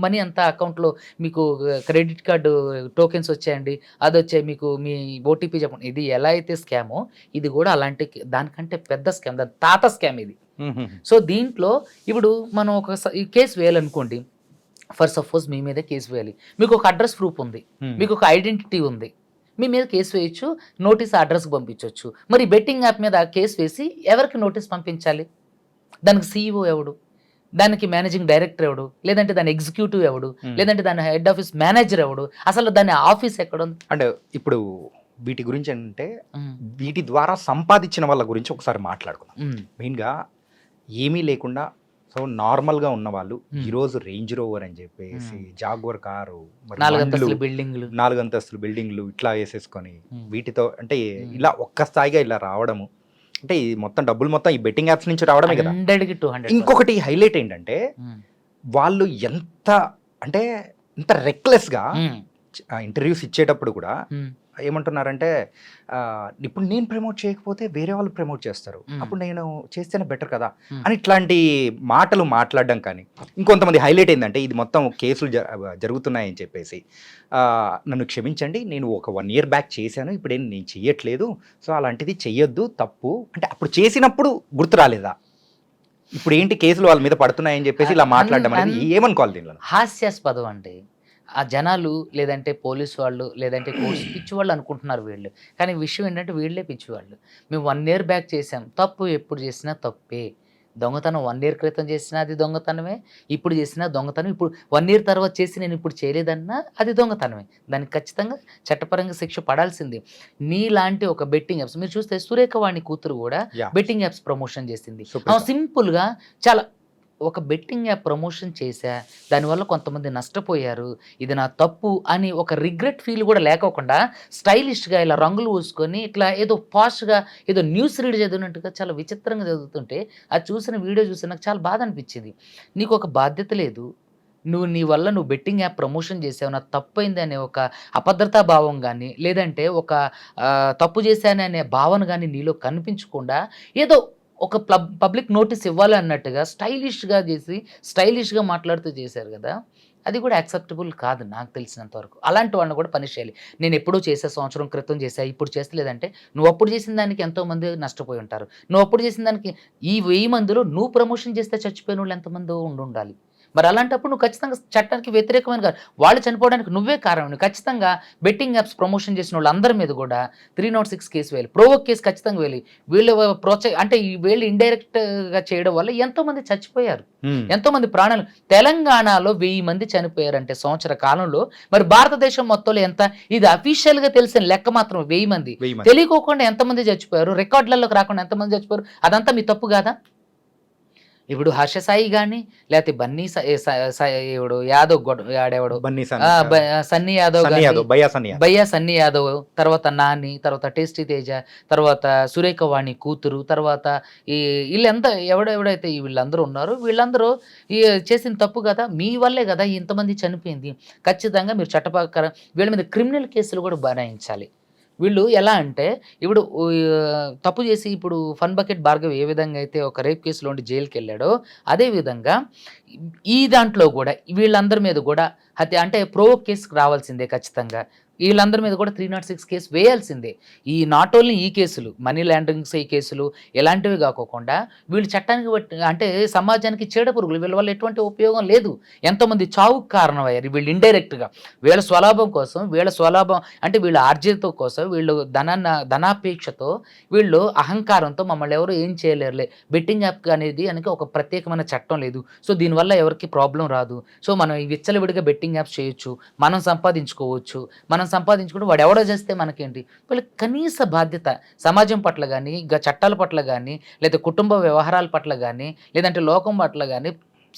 మనీ అంతా అకౌంట్లో మీకు క్రెడిట్ కార్డు టోకెన్స్ వచ్చాయండి, అది వచ్చాయి, మీకు మీ ఓటీపీ చెప్పండి. ఇది ఎలా అయితే స్కామో ఇది కూడా అలాంటి దానికంటే పెద్ద స్కామ్, దాని తాత స్కామ్ ఇది. సో దీంట్లో ఇప్పుడు మనం ఒక కేసు వేయాలనుకోండి, ఫర్ సపోజ్ మీ మీద కేసు వేయాలి, మీకు ఒక అడ్రస్ ప్రూఫ్ ఉంది, మీకు ఒక ఐడెంటిటీ ఉంది, మీ మీద కేసు వేయచ్చు, నోటీస్ అడ్రస్కి పంపించవచ్చు. మరి బెట్టింగ్ యాప్ మీద కేసు వేసి ఎవరికి నోటీస్ పంపించాలి? దానికి CEO ఎవడు, దానికి మేనేజింగ్ డైరెక్టర్ ఎవడు, లేదంటే దాని ఎగ్జిక్యూటివ్ ఎవడు, లేదంటే దాని హెడ్ ఆఫీస్ మేనేజర్ ఎవడు, అసలు దాని ఆఫీస్ ఎక్కడ ఉంది? అంటే ఇప్పుడు వీటి గురించి అంటే వీటి ద్వారా సంపాదించిన వాళ్ళ గురించి ఒకసారి మాట్లాడుకుందాం. మెయిన్గా ఏమీ లేకుండా సో నార్మల్గా ఉన్న వాళ్ళు ఈరోజు రేంజ్ రోవర్ అని చెప్పేసి జాగ్వర్ కారు, 4 అంతస్తుల బిల్డింగ్లు ఇట్లా వేసేసుకొని వీటితో అంటే ఇలా ఒక్క స్థాయిగా ఇలా రావడము, అంటే ఈ మొత్తం డబ్బులు మొత్తం ఈ బెట్టింగ్ యాప్స్ నుంచి రావడమే కదా. 100కి 200. ఇంకొకటి హైలైట్ ఏంటంటే వాళ్ళు ఎంత అంటే ఇంత రెక్లెస్గా ఇంటర్వ్యూస్ ఇచ్చేటప్పుడు కూడా ఏమంటున్నారంటే ఇప్పుడు నేను ప్రమోట్ చేయకపోతే వేరే వాళ్ళు ప్రమోట్ చేస్తారు, అప్పుడు నేను చేస్తేనే బెటర్ కదా అని ఇట్లాంటి మాటలు మాట్లాడడం. కానీ ఇంకొంతమంది హైలైట్ ఏంటంటే ఇది మొత్తం కేసులు జరుగుతున్నాయని చెప్పేసి నన్ను క్షమించండి, నేను ఒక 1 year బ్యాక్ చేశాను, ఇప్పుడేం నేను చెయ్యట్లేదు, సో అలాంటిది చెయ్యొద్దు, తప్పు. అంటే అప్పుడు చేసినప్పుడు గుర్తు రాలేదా? ఇప్పుడు ఏంటి కేసులు వాళ్ళ మీద పడుతున్నాయని చెప్పేసి ఇలా మాట్లాడడం అనేది ఏమనుకోవాలి దీనిలో? హాస్యాస్పదం అండి. ఆ జనాలు లేదంటే పోలీసు వాళ్ళు లేదంటే కోర్సు పిచ్చివాళ్ళు అనుకుంటున్నారు వీళ్ళు. కానీ విషయం ఏంటంటే వీళ్ళే పిచ్చివాళ్ళు. మేము 1 year బ్యాక్ చేసాం, తప్పు ఎప్పుడు చేసినా తప్పే. దొంగతనం 1 year క్రితం చేసినా అది దొంగతనమే, ఇప్పుడు చేసినా దొంగతనం. ఇప్పుడు 1 year తర్వాత చేసి నేను ఇప్పుడు చేయలేదన్నా అది దొంగతనమే. దానికి ఖచ్చితంగా చట్టపరంగా శిక్ష పడాల్సిందే. నీలాంటి ఒక బెట్టింగ్ యాప్స్ మీరు చూస్తే సురేఖ వాణి కూతురు కూడా బెట్టింగ్ యాప్స్ ప్రమోషన్ చేసింది. సింపుల్గా చాలా ఒక బెట్టింగ్ యాప్ ప్రమోషన్ చేశా, దానివల్ల కొంతమంది నష్టపోయారు, ఇది నా తప్పు అని ఒక రిగ్రెట్ ఫీల్ కూడా లేకోకుండా స్టైలిష్గా ఇలా రంగులు పూసుకొని ఇట్లా ఏదో పాష్గా ఏదో న్యూస్ రీడ్ చదివినట్టుగా చాలా విచిత్రంగా చదువుతుంటే అది చూసిన వీడియో చూసి నాకు చాలా బాధ అనిపించింది. నీకు ఒక బాధ్యత లేదు, నీ వల్ల నువ్వు బెట్టింగ్ యాప్ ప్రమోషన్ చేసావు, నాకు తప్పైంది అనే ఒక అభద్రతా భావం కానీ లేదంటే ఒక తప్పు చేశాననే భావన కానీ నీలో కనిపించకుండా ఏదో ఒక పబ్లిక్ నోటీస్ ఇవ్వాలి అన్నట్టుగా స్టైలిష్గా చేసి స్టైలిష్గా మాట్లాడుతూ చేశారు కదా. అది కూడా యాక్సెప్టబుల్ కాదు నాకు తెలిసినంత వరకు. అలాంటి వాళ్ళని కూడా పనిష్ చేయాలి. నేను ఎప్పుడూ చేసా, సంవత్సరం క్రితం చేసా, ఇప్పుడు చేస్తలేదంటే నువ్వు అప్పుడు చేసిన దానికి ఎంతోమంది నష్టపోయి ఉంటారు. నువ్వు అప్పుడు చేసిన దానికి ఈ 1000 మందిలో నువ్వు ప్రమోషన్ చేస్తే చచ్చిపోయిన వాళ్ళు ఎంతమందో ఉండాలి. మరి అలాంటప్పుడు నువ్వు ఖచ్చితంగా చట్టానికి వ్యతిరేకమైన కాదు, వాళ్ళు చనిపోవడానికి నువ్వే కారణం. నువ్వు ఖచ్చితంగా బెట్టింగ్ యాప్స్ ప్రమోషన్ చేసిన వాళ్ళందరి మీద కూడా 306 కేసు వేయాలి, ప్రోవోక్ కేసు ఖచ్చితంగా వేయాలి. వీళ్ళు అంటే వీళ్ళు ఇండైరెక్ట్గా చేయడం వల్ల ఎంతోమంది చచ్చిపోయారు, ఎంతోమంది ప్రాణాలు. తెలంగాణలో 1000 మంది చనిపోయారంటే సంవత్సర కాలంలో, మరి భారతదేశం మొత్తంలో ఎంత? ఇది అఫీషియల్గా తెలిసిన లెక్క మాత్రం 1000 మంది. తెలియకోకుండా ఎంతమంది చచ్చిపోయారు, రికార్డులలోకి రాకుండా ఎంతమంది చచ్చిపోయారు, అదంతా మీ తప్పు కాదా? ఇప్పుడు హర్ష సాయి కానీ లేకపోతే బన్నీ ఎవడు యాదవ్ ఆడేవాడు సన్నీ యాదవ్, భయ్యా సన్నీ యాదవ్, తర్వాత నాని, తర్వాత టేస్టీ తేజ, తర్వాత సురేఖ వాణి కూతురు, తర్వాత వీళ్ళంతా ఎవడైతే వీళ్ళందరూ ఉన్నారో వీళ్ళందరూ చేసిన తప్పు కదా, మీ వల్లే కదా ఇంతమంది చనిపోయింది. ఖచ్చితంగా మీరు చట్టప్రకారం వీళ్ళ మీద క్రిమినల్ కేసులు కూడా బనాయించాలి. వీళ్ళు ఎలా అంటే ఇప్పుడు తప్పు చేసి ఇప్పుడు ఫన్ బకెట్ భార్గవ్ ఏ విధంగా అయితే ఒక రేప్ కేసులో ఉండి జైలుకి వెళ్ళాడో అదేవిధంగా ఈ దాంట్లో కూడా వీళ్ళందరి మీద కూడా హత్య అంటే ప్రోవోక్ కేసుకు రావాల్సిందే ఖచ్చితంగా. వీళ్ళందరి మీద కూడా 306 కేసు వేయాల్సిందే. ఈ నాట్ ఓన్లీ ఈ కేసులు, మనీ లాండరింగ్స్ ఈ కేసులు ఎలాంటివి కాకోకుండా వీళ్ళు చట్టానికి అంటే సమాజానికి చీడ పురుగులు, వీళ్ళ వల్ల ఎటువంటి ఉపయోగం లేదు. ఎంతోమంది చావుకు కారణమయ్యారు వీళ్ళు ఇండైరెక్ట్గా. వీళ్ళ స్వలాభం కోసం, అంటే వీళ్ళ ఆర్జితం కోసం, వీళ్ళు ధనాపేక్షతో, వీళ్ళు అహంకారంతో మమ్మల్ని ఎవరు ఏం చేయలేరులే, బెట్టింగ్ యాప్ అనేది అని ఒక ప్రత్యేకమైన చట్టం లేదు, సో దీనివల్ల ఎవరికి ప్రాబ్లం రాదు, సో మనం ఈ విచ్చలవిడిగా బెట్టింగ్ యాప్స్ చేయొచ్చు, మనం సంపాదించుకోవచ్చు, సంపాదించుకుంటూ వాడు ఎవడో చేస్తే మనకేంటి. వీళ్ళకి కనీస బాధ్యత సమాజం పట్ల కానీ, చట్టాల పట్ల కానీ, లేదా కుటుంబ వ్యవహారాల పట్ల కానీ, లేదంటే లోకం పట్ల కానీ,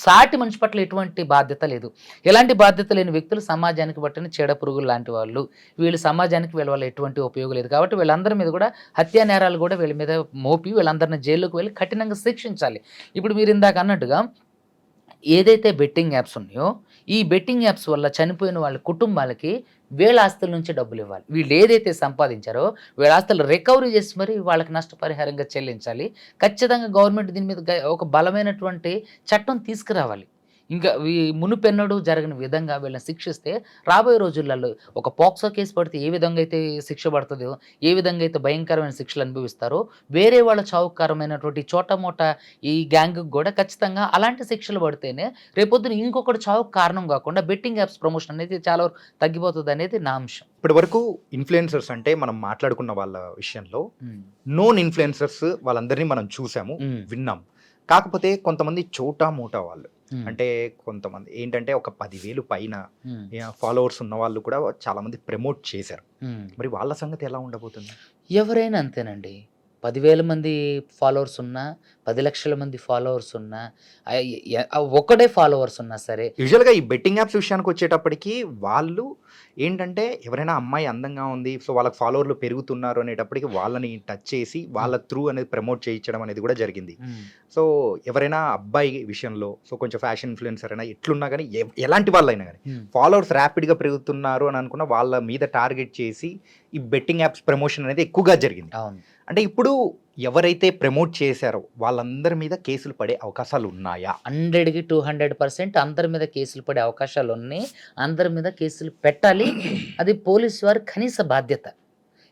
సాటి మనిషి పట్ల ఎటువంటి బాధ్యత లేదు. ఎలాంటి బాధ్యత లేని వ్యక్తులు సమాజానికి పట్టిన చీడ పురుగులు లాంటి వాళ్ళు. వీళ్ళు సమాజానికి వీళ్ళ వల్ల ఎటువంటి ఉపయోగం లేదు. కాబట్టి వీళ్ళందరి మీద కూడా హత్యా నేరాలు కూడా వీళ్ళ మీద మోపి వీళ్ళందరినీ జైల్లోకి వెళ్ళి కఠినంగా శిక్షించాలి. ఇప్పుడు మీరు ఇందాక అన్నట్టుగా ఏదైతే బెట్టింగ్ యాప్స్ ఉన్నాయో ఈ బెట్టింగ్ యాప్స్ వల్ల చనిపోయిన వాళ్ళ కుటుంబాలకి వీళ్ళ ఆస్తుల నుంచి డబ్బులు ఇవ్వాలి. వీళ్ళు ఏదైతే సంపాదించారో వీళ్ళ ఆస్తులు రికవరీ చేసి మరి వాళ్ళకి నష్టపరిహారంగా చెల్లించాలి. ఖచ్చితంగా గవర్నమెంట్ దీని మీద ఒక బలమైనటువంటి చట్టం తీసుకురావాలి. ఇంకా మునుపెన్నడూ జరగని విధంగా వీళ్ళని శిక్షిస్తే రాబోయే రోజులలో ఒక పోక్సో కేసు పడితే ఏ విధంగా అయితే శిక్ష పడుతుందో, ఏ విధంగా అయితే భయంకరమైన శిక్షలు అనుభవిస్తారో, వేరే వాళ్ళ చావుకారమైనటువంటి చోటమోట ఈ గ్యాంగ్కి కూడా ఖచ్చితంగా అలాంటి శిక్షలు పడితేనే రేపొద్దున ఇంకొకటి చావుకు కారణం కాకుండా బెట్టింగ్ యాప్స్ ప్రమోషన్ అనేది చాలా వరకు తగ్గిపోతుంది అనేది నా అంశం. ఇప్పటి వరకు ఇన్ఫ్లుయెన్సర్స్ అంటే మనం మాట్లాడుకున్న వాళ్ళ విషయంలో నోన్ ఇన్ఫ్లుయెన్సర్స్ వాళ్ళందరినీ మనం చూసాము, విన్నాం. కాకపోతే కొంతమంది చోటా మోటా వాళ్ళు, అంటే కొంతమంది ఏంటంటే ఒక 10,000 పైన ఫాలోవర్స్ ఉన్న వాళ్ళు కూడా చాలా మంది ప్రమోట్ చేశారు. మరి వాళ్ళ సంగతి ఎలా ఉండబోతుంది? ఎవరైనా అంతేనండి. 10,000 మంది ఫాలోవర్స్ ఉన్నా, 10 లక్షల మంది ఫాలోవర్స్ ఉన్నా, ఒక్కడే ఫాలోవర్స్ ఉన్నా సరే యూజువల్‌గా ఈ బెట్టింగ్ యాప్స్ విషయానికొచ్చేటప్పటికి వాళ్ళు ఏంటంటే ఎవరైనా అమ్మాయి అందంగా ఉంది. సో, వాళ్ళకి ఫాలోవర్లు పెరుగుతున్నారు అనేటప్పటికి వాళ్ళని టచ్ చేసి వాళ్ళ త్రూ అనేది ప్రమోట్ చేయించడం అనేది కూడా జరిగింది. హ్మ్. సో, ఎవరైనా అబ్బాయి విషయంలో సో, కొంచెం ఫ్యాషన్ ఇన్‌ఫ్లుయెన్సర్ అయినా ఎట్లున్నా గాని ఎలాంటి వాళ్ళైనా గాని హ్మ్. ఫాలోవర్స్ ర్యాపిడ్‌గా పెరుగుతున్నారు అని అనుకున్న వాళ్ళ మీద టార్గెట్ చేసి ఈ బెట్టింగ్ యాప్స్ ప్రమోషన్ అనేది ఎక్కువగా జరిగింది. అవును. అంటే ఇప్పుడు ఎవరైతే ప్రమోట్ చేశారో వాళ్ళందరి మీద కేసులు పడే అవకాశాలు ఉన్నాయా? 100కి 200% అందరి మీద కేసులు పడే అవకాశాలున్నాయి. అందరి మీద కేసులు పెట్టాలి. అది పోలీసు వారి కనీస బాధ్యత.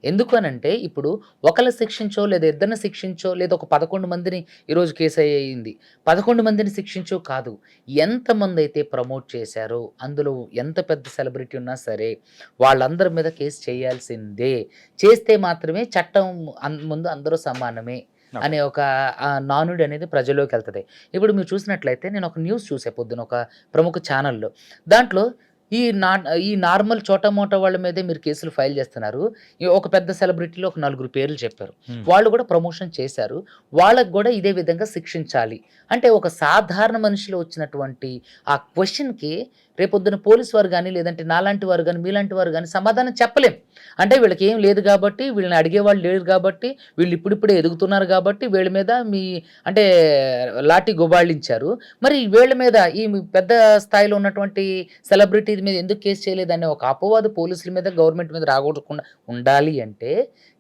ఎందుకు అనంటే, ఇప్పుడు ఒకళ్ళని శిక్షించో, లేదా ఇద్దరిని శిక్షించో, లేదా ఒక 11 మందిని ఈరోజు కేసు అయింది. 11 మందిని శిక్షించో కాదు. ఎంతమందైతే ప్రమోట్ చేశారో, అందులో ఎంత పెద్ద సెలబ్రిటీ ఉన్నా సరే, వాళ్ళందరి మీద కేసు చేయాల్సిందే. చేస్తే మాత్రమే చట్టం ముందు అందరూ సమానమే అనే ఒక నానుడి అనేది ప్రజల్లోకెళ్తది. ఇప్పుడు మీరు చూసినట్లయితే నేను ఒక న్యూస్ చూసా పొద్దున ఒక ప్రముఖ ఛానల్‌లో. దాంట్లో ఈ నార్మల్ చోటా మోటా వాళ్ళ మీదే మీరు కేసులు ఫైల్ చేస్తున్నారు. ఒక పెద్ద సెలబ్రిటీలో ఒక నలుగురు పేర్లు చెప్పారు. వాళ్ళు కూడా ప్రమోషన్ చేశారు. వాళ్ళకి కూడా ఇదే విధంగా శిక్షించాలి. అంటే ఒక సాధారణ మనిషిలో వచ్చినటువంటి ఆ క్వెషన్‌కి రేపొద్దున పోలీసు వారు గాని, లేదంటే నాలాంటి వారు గాని, మీలాంటి వారు గాని సమాధానం చెప్పలేం. అంటే వీళ్ళకి ఏం లేదు గాబట్టి, వీళ్ళని అడిగేవాళ్ళు లేరు గాబట్టి, వీళ్ళు ఇప్పుడిప్పుడే ఎదుగుతున్నారు గాబట్టి, వీళ్ళ మీద అంటే లాఠీ గుబాళించారు. మరి వీళ్ళ మీద పెద్ద స్థాయిలో ఉన్నటువంటి సెలబ్రిటీ మీద ఎందుకు కేసు చేయలేదనే ఒక అపవాదు పోలీసుల మీద, గవర్నమెంట్ మీద రాకూడకుండా ఉండాలి అంటే,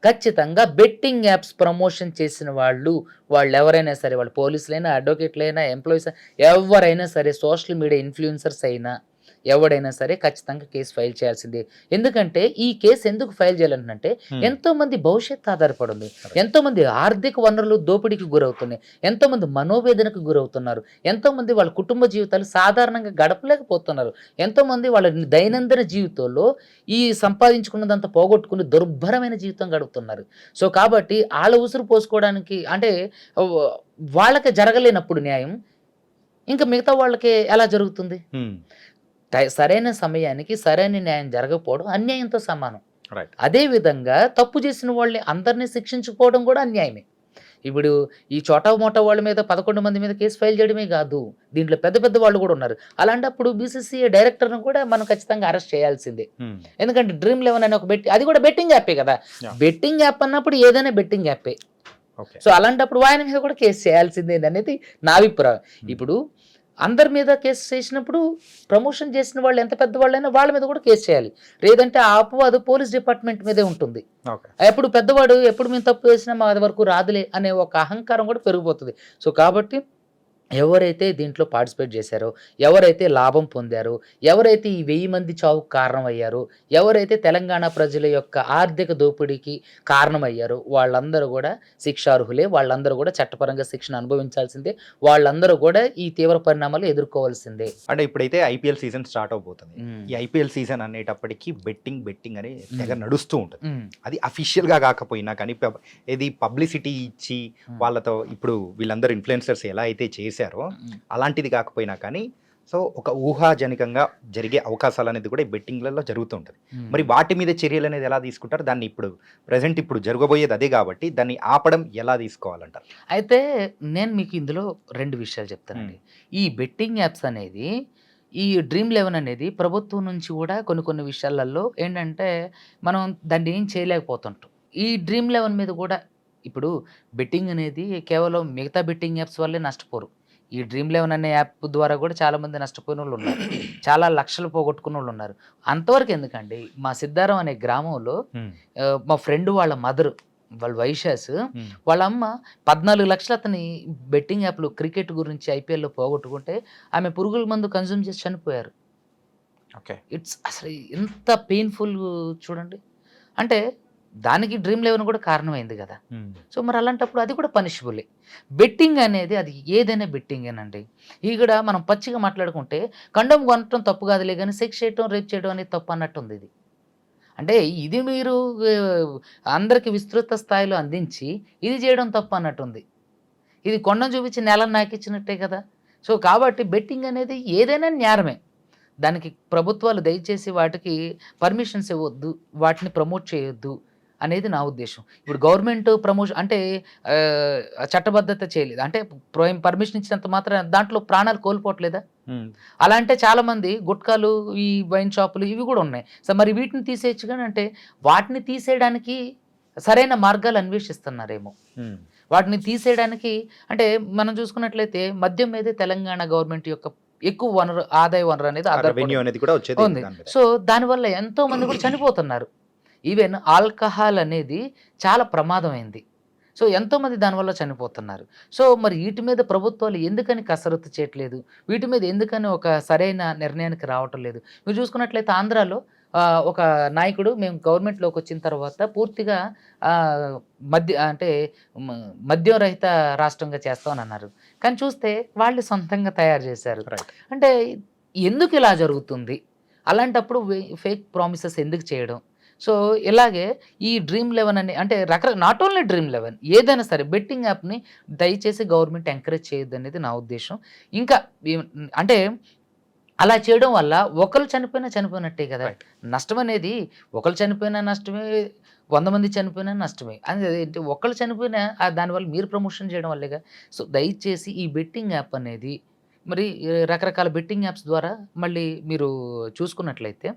ఖచ్చితంగా బెట్టింగ్ యాప్స్ ప్రమోషన్ చేసిన వాళ్ళెవరైనా సరే, వాళ్ళు పోలీసులైనా, అడ్వకేట్‌లైనా, ఎంప్లాయీస్ ఎవరైనా సరే, సోషల్ మీడియా ఇన్‌ఫ్లుయెన్సర్స్ అయినా, ఎవడైనా సరే ఖచ్చితంగా కేస్ ఫైల్ చేయాల్సిందే. ఎందుకంటే ఈ కేస్ ఎందుకు ఫైల్ చేయాలంటున్నంటే, ఎంతోమంది భవిష్యత్తు ఆధారపడి ఉంది. ఎంతోమంది ఆర్థిక వనరులు దోపిడీకి గురవుతున్నాయి. ఎంతోమంది మనోవేదనకు గురవుతున్నారు. ఎంతోమంది వాళ్ళ కుటుంబ జీవితాలు సాధారణంగా గడపలేకపోతున్నారు. ఎంతోమంది వాళ్ళ దైనందిన జీవితంలో ఈ సంపాదించుకున్నదంతా పోగొట్టుకుని దుర్భరమైన జీవితం గడుపుతున్నారు. సో, కాబట్టి ఆళ్ళ ఉసురు పోసుకోవడానికి అంటే వ్ వాళ్ళకి జరగలేనప్పుడు న్యాయం, ఇంకా మిగతా వాళ్ళకి ఎలా జరుగుతుంది? సరైన సమయానికి సరైన న్యాయం జరగకపోవడం అన్యాయంతో సమానం. రైట్. అదే విధంగా తప్పు చేసిన వాళ్ళని అందరిని శిక్షించకపోవడం కూడా అన్యాయమే. ఇప్పుడు ఈ చోటా మోటా వాళ్ళ మీద 11 మంది మీద కేసు ఫైల్ చేయడమే కాదు. దీంట్లో పెద్ద పెద్ద వాళ్ళు కూడా ఉన్నారు. అలాంటప్పుడు బీసీసీఐ డైరెక్టర్‌ని కూడా మనం ఖచ్చితంగా అరెస్ట్ చేయాల్సిందే. ఎందుకంటే డ్రీమ్ 11 అనే ఒక అది కూడా బెట్టింగ్ యాపే కదా! యాహ్! బెట్టింగ్ యాప్ అన్నప్పుడు ఏదైనా బెట్టింగ్ యాపే. ఓకే. సో, అలాంటప్పుడు ఆయన మీద కూడా కేసు చేయాల్సిందేననేది నా అభిప్రాయం. ఇప్పుడు అందరి మీద కేసు చేసినప్పుడు ప్రమోషన్ చేసిన వాళ్ళు ఎంత పెద్దవాళ్ళైనా వాళ్ళ మీద కూడా కేసు చేయాలి. లేదంటే ఆ అపవాదు పోలీస్ డిపార్ట్మెంట్ మీదే ఉంటుంది. ఓకే. ఎప్పుడు పెద్దవాడు ఎప్పుడు మేము తప్పు చేసినా మాది వరకు రాదులే అనే ఒక అహంకారం కూడా పెరిగిపోతుంది. సో, కాబట్టి ఎవరైతే దీంట్లో పార్టిసిపేట్ చేశారో, ఎవరైతే లాభం పొందారో, ఎవరైతే ఈ 1000 మంది చావుకు కారణమయ్యారో, ఎవరైతే తెలంగాణ ప్రజల యొక్క ఆర్థిక దోపిడీకి కారణమయ్యారో వాళ్ళందరూ గూడా శిక్షార్హులే. వాళ్ళందరూ గూడా చట్టపరంగా శిక్షణ అనుభవించాల్సిందే. వాళ్ళందరూ గూడా ఈ తీవ్ర పరిణామాలు ఎదుర్కోవాల్సిందే. అంటే ఇప్పుడైతే ఐపీఎల్ సీజన్ స్టార్ట్ అవబోతుంది. హ్మ్. ఈ ఐపీఎల్ సీజన్ అనేటప్పటికి బెట్టింగ్ అని తెగ హ్మ్. నడుస్తూ ఉంటుంది. హ్మ్. అది అఫీషియల్‌గా కాకపోయినా కానీ ఏది పబ్లిసిటీ ఇచ్చి హ్మ్. వాళ్ళతో ఇప్పుడు వీళ్ళందరూ ఇన్‌ఫ్లుయెన్సర్స్ ఎలా అయితే చేశారో హ్మ్. అలాంటిది కాకపోయినా కానీ సో, ఒక ఊహాజనికంగా జరిగే అవకాశాలనేది కూడా ఈ బెట్టింగ్‌లలో జరుగుతూ ఉంటది. హ్మ్. మరి వాటి మీద చర్యలనేది ఎలా తీసుకుంటారు? దాన్ని ఇప్పుడు జరగబోయేది అదే కాబట్టి దాన్ని ఆపడం ఎలా తీసుకోవాలంటారు? అయితే నేను మీకు ఇందులో 2 విషయాలు చెప్తానండి. ఈ బెట్టింగ్ యాప్స్ అనేది, ఈ డ్రీమ్ 11 అనేది ప్రభుత్వం నుంచి కూడా కొన్ని కొన్ని విషయాలలో ఏంటంటే, మనం దాన్ని ఏం చేయలేకపోతుంటాం. ఈ డ్రీమ్ 11 మీద కూడా ఇప్పుడు బెట్టింగ్ అనేది కేవలం మిగతా బెట్టింగ్ యాప్స్ వల్లే నష్టపోరు. ఈ డ్రీమ్ 11 అనే యాప్ ద్వారా కూడా చాలామంది నష్టపోయినోళ్ళున్నారు. చాలా లక్షలు పోగొట్టుకున్నోళ్ళున్నారు. అంతవరకు ఎందుకండి, మా సిద్ధారం అనే గ్రామంలో మా ఫ్రెండ్ వాళ్ళ మదరు, వాళ్ళ వైశాస్, వాళ్ళ అమ్మ 14 లక్షలు అతని బెట్టింగ్ యాప్‌లో క్రికెట్ గురించి ఐపీఎల్‌లో పోగొట్టుకుంటే, ఆమె పురుగుల మందు కన్జ్యూమ్ చేసి చనిపోయారు. ఓకే. అసలు ఎంత పెయిన్‌ఫుల్ చూడండి. అంటే దానికి డ్రీమ్ 11 కూడా కారణమైంది గదా! సో, మరి అలాంటప్పుడు అది కూడా పనిషబులే. బెట్టింగ్ అనేది అది ఏదైనా బెట్టింగేనండి. ఇక్కడ మనం పచ్చిగా మాట్లాడుకుంటే కండోమ్ కొనటం తప్పు కాదులే గానీ, సెక్స్ చేయటం, రేప్ చేయడం అనేది తప్పు అన్నట్టుంది ఇది. అంటే ఇది మీరు అందరికి విస్తృత స్థాయిలో అందించి, ఇది చేయడం తప్పు అన్నట్టుంది. ఇది కొండను చూపించి నేలను నాకిచ్చినట్టే కదా! సో, కాబట్టి బెట్టింగ్ అనేది ఏదైనా నేరమే. దానికి ప్రభుత్వాలు దయచేసి వాటికి పర్మిషన్స్ ఇవ్వొద్దు. వాటిని ప్రమోట్ చేయొద్దు. అనేది నా ఉద్దేశం. ఇప్పుడు గవర్నమెంట్ ప్రమోషన్ అంటే చట్టబద్ధత చేయలేదు. అంటే పర్మిషన్ ఇచ్చినంత మాత్రాన దాంట్లో ప్రాణాలు కోల్పోవట్లేదా? అలా అంటే చాలామంది గుట్కాలు, ఈ వైన్ షాపులు ఇవి కూడా ఉన్నాయి. సో మరి వీటిని తీసేయొచ్చు గాని అంటే వాటిని తీసేయడానికి సరైన మార్గాలు అన్వేషిస్తున్నారేమో. వాటిని తీసేయడానికి అంటే మనం చూసుకున్నట్లయితే మద్యం మీదే తెలంగాణ గవర్నమెంట్ యొక్క ఎక్కువ వనరు, ఆదాయ వనరు అనేది రెవెన్యూ అనేది కూడా వచ్చేది ఉంది. దాని మీద. సో దానివల్ల ఎంతో మంది కూడా చనిపోతున్నారు. ఈవెన్ ఆల్కహాల్ అనేది చాలా ప్రమాదమైంది. సో ఎంతోమంది దానివల్ల చనిపోతున్నారు. సో మరి వీటి మీద ప్రభుత్వాలు ఎందుకని కసరత్తు చేయట్లేదు? వీటి మీద ఎందుకని ఒక సరైన నిర్ణయానికి రావటం లేదు? మీరు చూసుకున్నట్లయితే ఆంధ్రాలో ఒక నాయకుడు మేము గవర్నమెంట్‌లోకి వచ్చిన తర్వాత పూర్తిగా అంటే మద్యం రహిత రాష్ట్రంగా చేస్తామని అన్నారు. కానీ చూస్తే వాళ్ళు సొంతంగా తయారు చేశారు. రైట్. అంటే ఎందుకు ఇలా జరుగుతుంది? అలాంటప్పుడు ఫేక్ ప్రామిసెస్ ఎందుకు చేయడం? సో ఇలాగే ఈ డ్రీమ్ 11 అని అంటే నాట్ ఓన్లీ డ్రీమ్ 11 ఏదైనా సరే బెట్టింగ్ యాప్‌ని దయచేసి గవర్నమెంట్ ఎంకరేజ్ చేయొద్దనేది నా ఉద్దేశం. ఇంకా అంటే అలా చేయడం వల్ల ఒకళ్ళు చనిపోయినా చనిపోయినట్టే కదా! రైట్. నష్టం అనేది ఒకళ్ళు చనిపోయినా నష్టమే, 100 మంది చనిపోయినా నష్టమే. అదేంటి ఒకళ్ళు చనిపోయినా దానివల్ల మీరు ప్రమోషన్ చేయడం వల్లేగా. సో దయచేసి ఈ బెట్టింగ్ యాప్ అనేది మరి రకరకాల బెట్టింగ్ యాప్స్ ద్వారా మళ్ళీ మీరు చూసుకున్నట్లయితే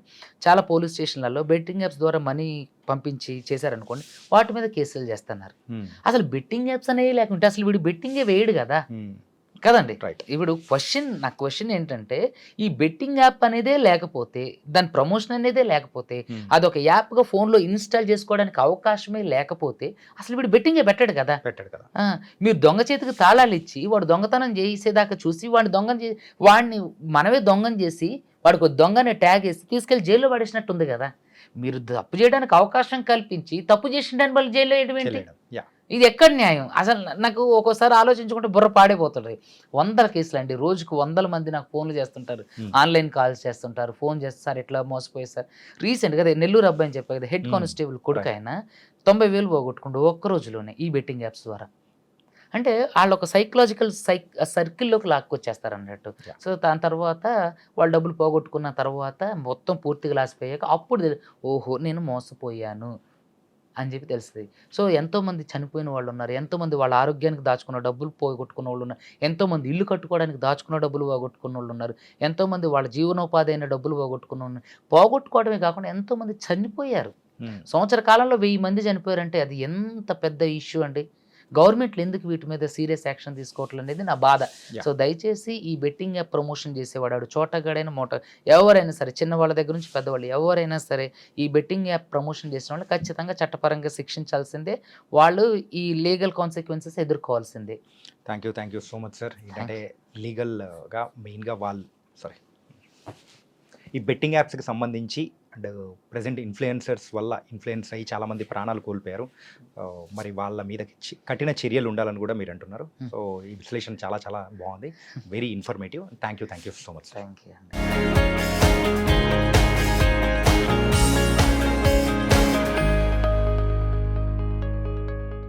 చాలా పోలీస్ స్టేషన్‌లలో బెట్టింగ్ యాప్స్ ద్వారా మనీ పంపించి చేశారనుకోండి, వాటి మీద కేసులు చేస్తున్నారు. అసలు బెట్టింగ్ యాప్స్ అనేవి లేకుంటే అసలు వీడు బెట్టింగే వేయడు కదా! కదండి. రైట్. ఇప్పుడు నా క్వశ్చన్ ఏంటంటే ఈ బెట్టింగ్ యాప్ అనేదే లేకపోతే, దాని ప్రమోషన్ అనేదే లేకపోతే, అదొక యాప్‌గా ఫోన్‌లో ఇన్‌స్టాల్ చేసుకోవడానికి అవకాశమే లేకపోతే అసలు వీడు బెట్టింగే పెట్టడు కదా! పెట్టాడు కదా. మీరు దొంగ చేతికి తాళాలు ఇచ్చి వాడు దొంగతనం చేసేదాకా చూసి వాడిని మనమే దొంగని చేసి వాడికి ఒక దొంగ అనే ట్యాగ్ వేసి తీసుకెళ్ళి జైల్లో పడేసినట్టు ఉంది కదా! మీరు తప్పు చేయడానికి అవకాశం కల్పించి తప్పు చేసిన దాన్ని మళ్ళీ జైల్లో వేయడం ఏంటి? చేయలేడు. యాహ్! ఇది ఎక్కడ న్యాయం? అసలు నాకు ఒక్కోసారి ఆలోచించుకుంటే బుర్ర పాడైపోతుంది. వందల కేసులండి. రోజుకు వందల మంది నాకు ఫోన్లు చేస్తుంటారు. ఆన్‌లైన్ కాల్స్ చేస్తుంటారు. ఫోన్ చేస్తే సార్ ఇట్లా మోసపోయారు సార్. రీసెంట్‌గా అదే నెల్లూరు అబ్బాయి అని చెప్పా కదా! హెడ్ కానిస్టేబుల్ కొడుకాయన 90,000 పోగొట్టుకుండు ఒక్క రోజులోనే ఈ బెట్టింగ్ యాప్స్ ద్వారా. అంటే ఆళ్ళొక సైకలాజికల్ సర్కిల్‌లోకి లాక్కొచ్చేస్తారన్నట్టు. సో దాని తర్వాత వాళ్ళు డబ్బులు పోగొట్టుకున్న తర్వాత మొత్తం పూర్తిగా లాసిపోయాక అప్పుడు ఓహో! నేను మోసపోయాను అని చెప్పి తెలుస్తది. సో ఎంతోమంది చనిపోయిన వాళ్ళున్నారు. ఎంతోమంది వాళ్ళ ఆరోగ్యానికి దాచుకున్న డబ్బులు పోగొట్టుకున్న వాళ్ళున్నారు. ఎంతోమంది ఇల్లు కట్టుకోవడానికి దాచుకున్న డబ్బులు పోగొట్టుకున్నోళ్ళున్నారు. ఎంతోమంది వాళ్ళ జీవనోపాధి అయిన డబ్బులు పోగొట్టుకోవడమే కాకుండా ఎంతోమంది చనిపోయారు. సంవత్సర కాలంలో 1000 మంది చనిపోయారంటే అది ఎంత పెద్ద ఇష్యూ అండి. గవర్నమెంట్లు ఎందుకు వీటి మీద సీరియస్ యాక్షన్ తీసుకోవట్లేదు అనేది నా బాధ. సో దయచేసి ఈ బెట్టింగ్ యాప్ ప్రమోషన్ చేసేవాడు చోటగాడైనా ఎవరైనా సరే, చిన్నవాళ్ళ దగ్గర నుంచి పెద్దవాళ్ళు ఎవరైనా సరే ఈ బెట్టింగ్ యాప్ ప్రమోషన్ చేసిన వాళ్ళు ఖచ్చితంగా చట్టపరంగా శిక్షించాల్సిందే. వాళ్ళు ఈ లీగల్ కాన్సిక్వెన్సెస్ ఎదుర్కోవాల్సిందే. Thank you so much sir. ఏంటంటే లీగల్‌గా మెయిన్‌గా ఈ బెట్టింగ్ యాప్స్‌కి సంబంధించి అండ్ ప్రెజెంట్ ఇన్ఫ్లుయెన్సర్స్ వల్ల ఇన్ఫ్లుయెన్స్ అయ్యి చాలామంది ప్రాణాలు కోల్పోయారు. మరి వాళ్ళ మీద కఠిన చర్యలు ఉండాలని కూడా మీరు అంటున్నారు. సో ఈ విశ్లేషణ చాలా చాలా బాగుంది. Very informative. Thank you so much. Thank you అండి.